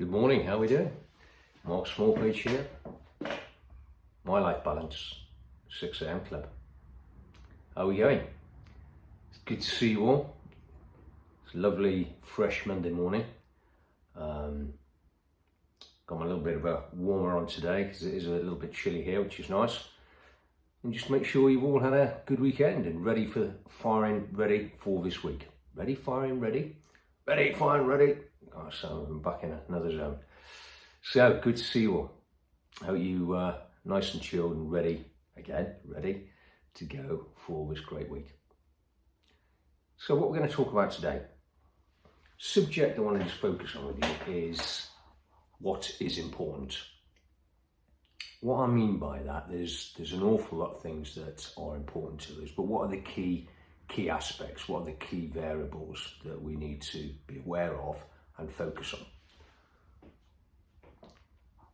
Good morning, how are we doing? Mark Smallpage here. My Life Balance, 6 a.m. Club. How are we going? It's good to see you all. It's a lovely, fresh Monday morning. Got my little bit of a warmer on today because it is a little bit chilly here, which is nice. And just make sure you've all had a good weekend and ready for ready for this week. Ready, firing, ready? Ready, firing, ready? Oh, so I'm back in another zone. So, good to see you all. Hope you nice and chilled and ready to go for this great week. So what we're going to talk about today, subject I want to focus on with you is what is important. What I mean by that, there's an awful lot of things that are important to us, but what are the key aspects, what are the key variables that we need to be aware of and focus on?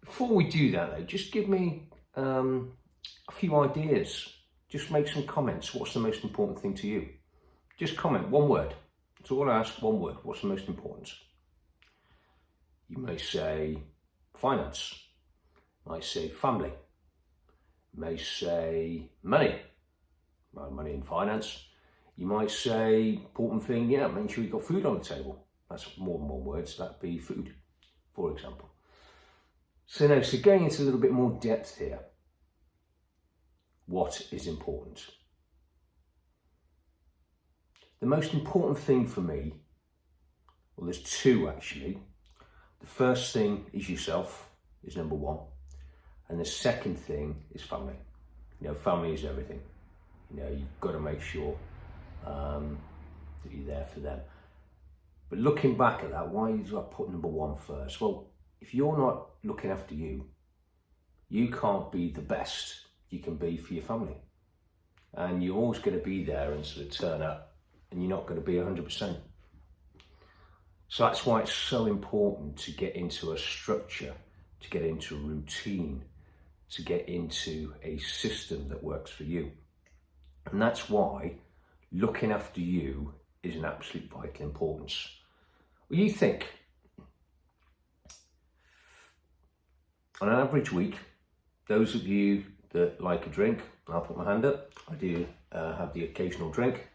Before we do that though, just give me a few ideas. Just make some comments. What's the most important thing to you? Just comment one word. That's all I ask, one word. What's the most important? You may say finance. You might say family. You may say money. Well, money and finance. You might say important thing, make sure you've got food on the table. That's more than one word, so that'd be food, for example. So going into a little bit more depth here. What is important? The most important thing for me, well, there's two actually. The first thing is yourself, is number one. And the second thing is family. Family is everything. You've got to make sure that you're there for them. But looking back at that, why do I put number one first? Well, if you're not looking after you, you can't be the best you can be for your family. And you're always going to be there and sort of turn up, and you're not going to be 100%. So that's why it's so important to get into a structure, to get into a routine, to get into a system that works for you. And that's why looking after you is an absolute vital importance. Well, you think, on an average week, those of you that like a drink, I'll put my hand up. I do have the occasional drink.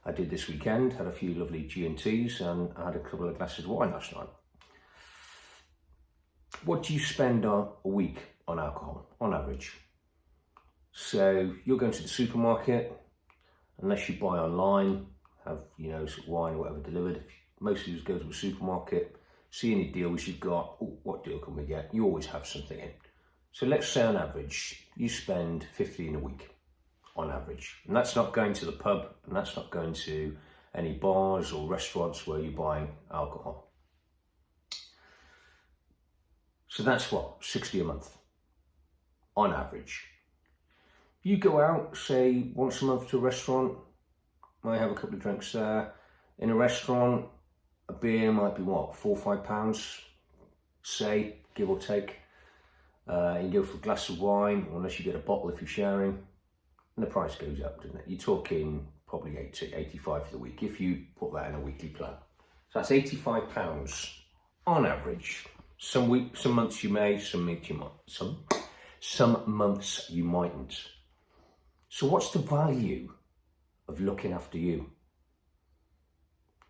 I did this weekend, had a few lovely G&Ts and I had a couple of glasses of wine last night. What do you spend a week on alcohol, on average? So you're going to the supermarket, unless you buy online, have wine or whatever delivered. Most of you go to a supermarket, see any deals you've got. Oh, what deal can we get? You always have something in. So let's say on average, you spend 15 a week on average. And that's not going to the pub, and that's not going to any bars or restaurants where you're buying alcohol. So that's what, 60 a month on average. You go out, say once a month to a restaurant, might have a couple of drinks there. In a restaurant, a beer might be what, £4 or £5, say, give or take. You go for a glass of wine, or unless you get a bottle if you're sharing, and the price goes up, doesn't it? You're talking probably 80, 85 for the week, if you put that in a weekly plan. So that's £85 on average. Some months you may, some months you might, some months you mightn't. So what's the value of looking after you?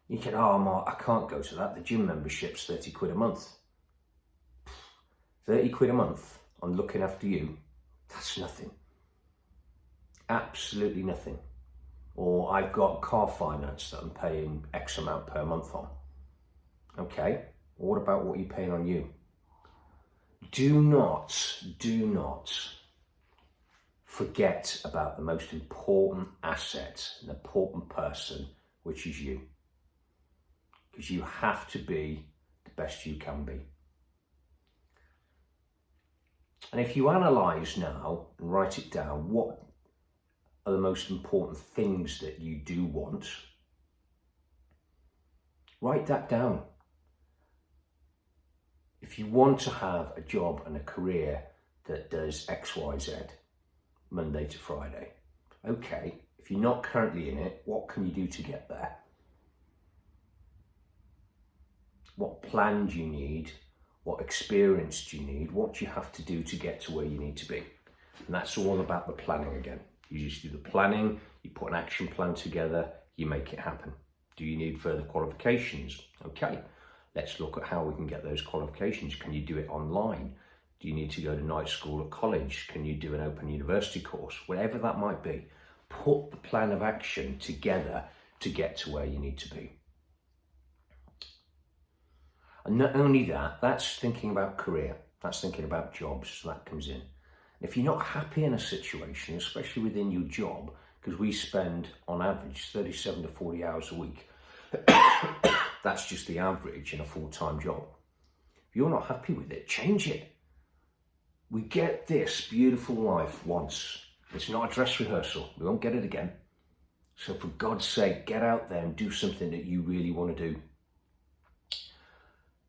You can, Mark, I can't go to that. The gym membership's 30 quid a month. 30 quid a month on looking after you, that's nothing. Absolutely nothing. Or I've got car finance that I'm paying X amount per month on. Okay, what about what you're paying on you? Do not forget about the most important asset, an important person, which is you. Because you have to be the best you can be. And if you analyse now and write it down, what are the most important things that you do want? Write that down. If you want to have a job and a career that does X, Y, Z, Monday to Friday, okay, if you're not currently in it, what can you do to get there? What plan do you need? What experience do you need? What do you have to do to get to where you need to be? And that's all about the planning again. You just do the planning, you put an action plan together, you make it happen. Do you need further qualifications? Okay, let's look at how we can get those qualifications. Can you do it online? Do you need to go to night school or college? Can you do an open university course? Whatever that might be, put the plan of action together to get to where you need to be. And not only that, that's thinking about career, that's thinking about jobs, so that comes in. If you're not happy in a situation, especially within your job, because we spend on average 37 to 40 hours a week, that's just the average in a full-time job. If you're not happy with it, change it. We get this beautiful life once. It's not a dress rehearsal. We won't get it again. So for God's sake, get out there and do something that you really want to do.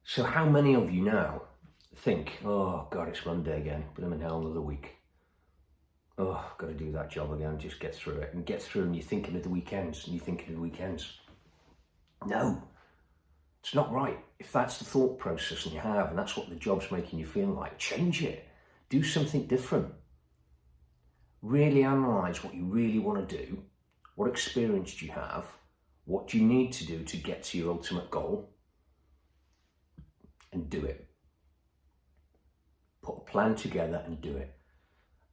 So how many of you now think, oh God, it's Monday again, blimmin' hell, another week. Oh, I've got to do that job again, just get through it. And get through and you're thinking of the weekends, and you're thinking of the weekends. No, it's not right. If that's the thought process and you have, and that's what the job's making you feel like, change it. Do something different. Really analyse what you really want to do. What experience do you have? What do you need to do to get to your ultimate goal? And do it. Put a plan together and do it.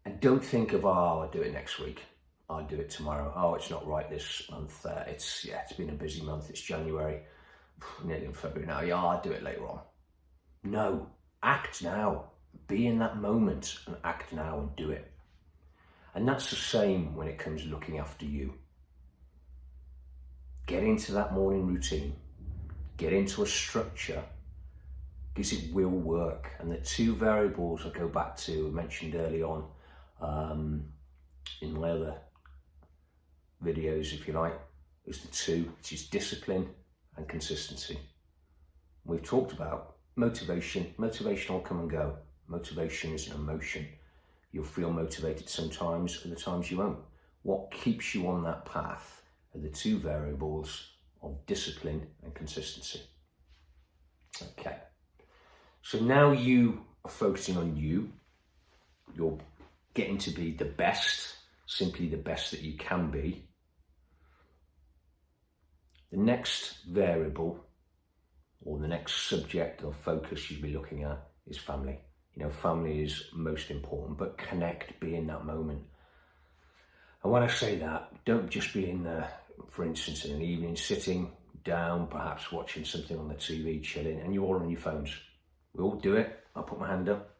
And don't think of, oh, I'll do it next week. I'll do it tomorrow. Oh, it's not right this month. It's been a busy month. It's January, nearly in February now. Yeah, I'll do it later on. No, act now. Be in that moment and act now and do it. And that's the same when it comes to looking after you. Get into that morning routine. Get into a structure, because it will work. And the two variables I go back to, I mentioned early on in my other videos, if you like, is the two, which is discipline and consistency. We've talked about motivation. Motivation will come and go. Motivation is an emotion. You'll feel motivated sometimes, other times you won't. What keeps you on that path are the two variables of discipline and consistency. Okay. So now you are focusing on you. You're getting to be the best, simply the best that you can be. The next variable or the next subject of focus you'll be looking at is family. You know, family is most important, but connect, be in that moment. And when I say that, don't just be in there, for instance, in an evening, sitting down, perhaps watching something on the TV, chilling, and you're all on your phones. We all do it. I'll put my hand up.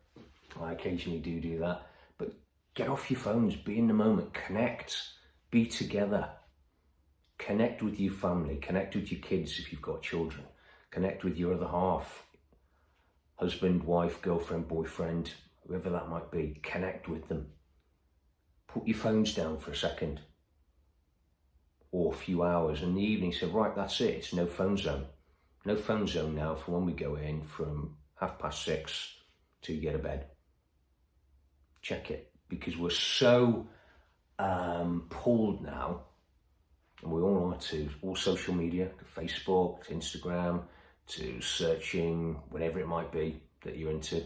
I occasionally do that. But get off your phones, be in the moment, connect, be together. Connect with your family, connect with your kids if you've got children, connect with your other half, husband, wife, girlfriend, boyfriend, whoever that might be, connect with them. Put your phones down for a second or a few hours in the evening. Say, right, that's it, it's no phone zone. No phone zone now for when we go in from 6:30 till you get to bed. Check it, because we're so pulled now, and we all are, to all social media, to Facebook, to Instagram, to searching, whatever it might be that you're into.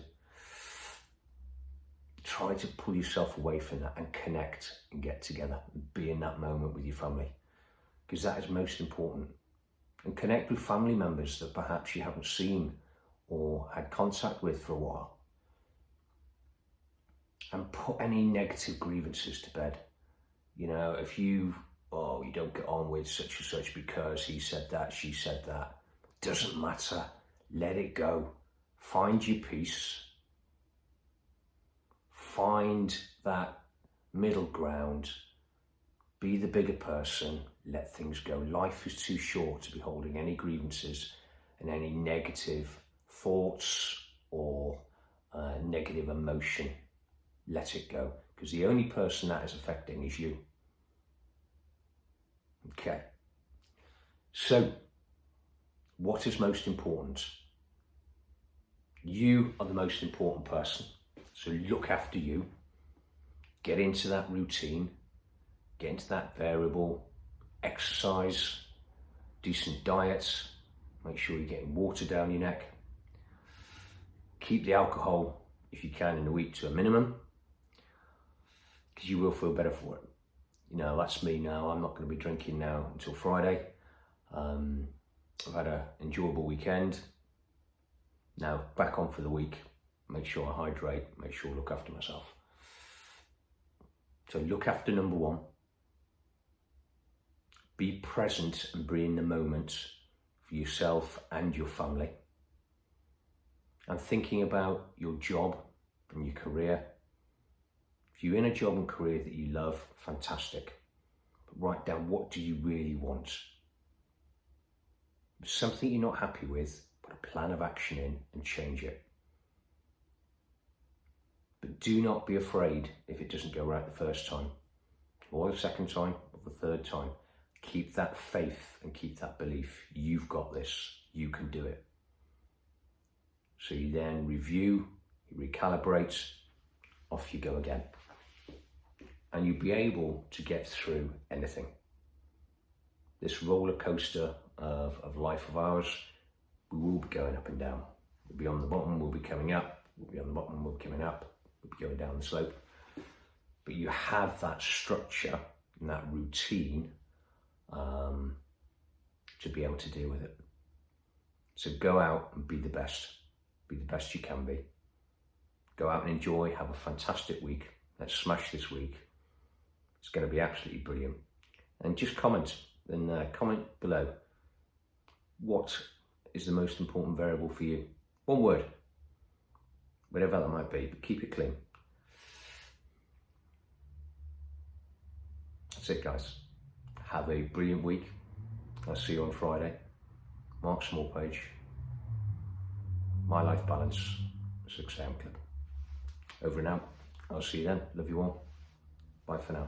Try to pull yourself away from that and connect and get together and be in that moment with your family, because that is most important. And connect with family members that perhaps you haven't seen or had contact with for a while. And put any negative grievances to bed. You know, if you don't get on with such and such because he said that, she said that, doesn't matter. Let it go. Find your peace. Find that middle ground. Be the bigger person. Let things go. Life is too short to be holding any grievances and any negative thoughts or negative emotion. Let it go, because the only person that is affecting is you. Okay. So, what is most important? You are the most important person. So look after you. Get into that routine. Get into that variable. Exercise. Decent diets. Make sure you're getting water down your neck. Keep the alcohol, if you can, in the week to a minimum, because you will feel better for it. You know, that's me now. I'm not going to be drinking now until Friday. I've had an enjoyable weekend. Now, back on for the week. Make sure I hydrate, make sure I look after myself. So look after number one. Be present and be in the moment for yourself and your family. And thinking about your job and your career. If you're in a job and career that you love, fantastic. But write down, what do you really want? If there's something you're not happy with, put a plan of action in and change it. But do not be afraid if it doesn't go right the first time, or the second time, or the third time. Keep that faith and keep that belief. You've got this, you can do it. So you then review, you recalibrate, off you go again. And you'll be able to get through anything. This roller coaster of life of ours, we will be going up and down. We'll be on the bottom, we'll be coming up. We'll be on the bottom, we'll be coming up. We'll be going down the slope. But you have that structure and that routine to be able to deal with it. So go out and be the best. Be the best you can be. Go out and enjoy, have a fantastic week. Let's smash this week. It's going to be absolutely brilliant. And just comment below. What is the most important variable for you? One word. Whatever that might be, but keep it clean. That's it, guys. Have a brilliant week. I'll see you on Friday. Mark Smallpage, My Life Balance, 6am Club. Over and out. I'll see you then. Love you all. Bye for now.